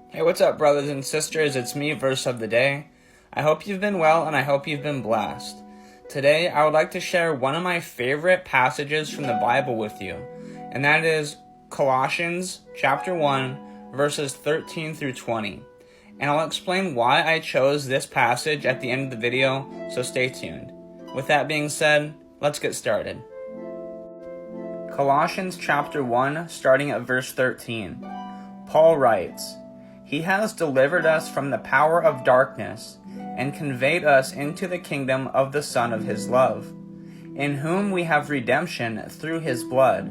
Hey, what's up, brothers and sisters? It's me, Verse of the Day. I hope you've been well and I hope you've been blessed. Today, I would like to share one of my favorite passages from the Bible with you, and that is Colossians chapter 1, verses 13 through 20. And I'll explain why I chose this passage at the end of the video, so stay tuned. With that being said, let's get started. Colossians chapter 1, starting at verse 13. Paul writes, "He has delivered us from the power of darkness and conveyed us into the kingdom of the Son of his love, in whom we have redemption through his blood,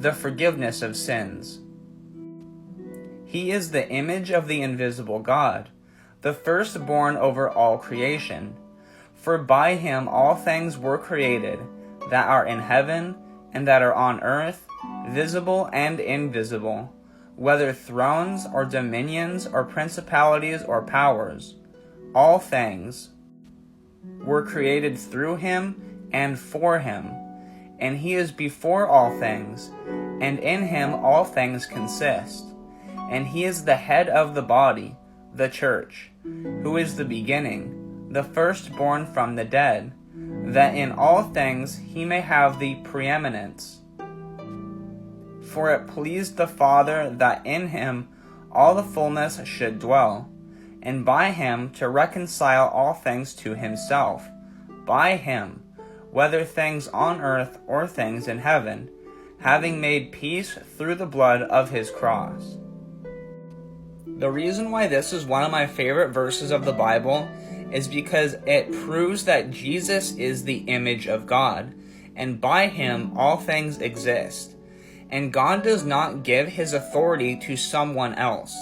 the forgiveness of sins. He is the image of the invisible God, the firstborn over all creation. For by him all things were created, that are in heaven and that are on earth, visible and invisible, whether thrones or dominions or principalities or powers. All things were created through him and for him, and he is before all things, and in him all things consist. And he is the head of the body, the church, who is the beginning, the firstborn from the dead, that in all things he may have the preeminence. For it pleased the Father that in him all the fullness should dwell, and by him to reconcile all things to himself, by him, whether things on earth or things in heaven, having made peace through the blood of his cross." The reason why this is one of my favorite verses of the Bible is because it proves that Jesus is the image of God, and by him all things exist. And God does not give his authority to someone else.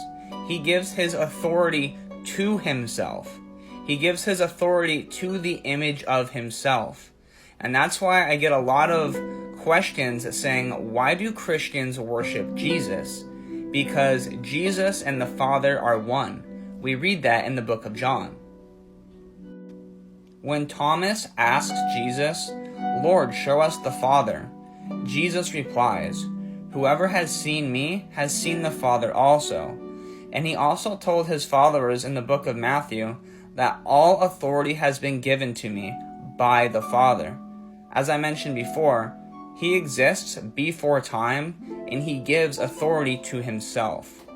He gives his authority to himself. He gives his authority to the image of himself. And that's why I get a lot of questions saying, why do Christians worship Jesus? Because Jesus and the Father are one. We read that in the book of John. When Thomas asks Jesus, "Lord, show us the Father," Jesus replies, "Whoever has seen me has seen the Father also." And he also told his followers in the book of Matthew that all authority has been given to me by the Father. As I mentioned before, he exists before time, and he gives authority to himself.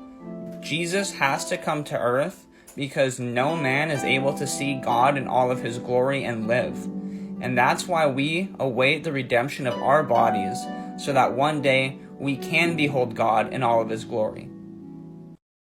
Jesus has to come to earth because no man is able to see God in all of his glory and live. And that's why we await the redemption of our bodies, so that one day we can behold God in all of his glory.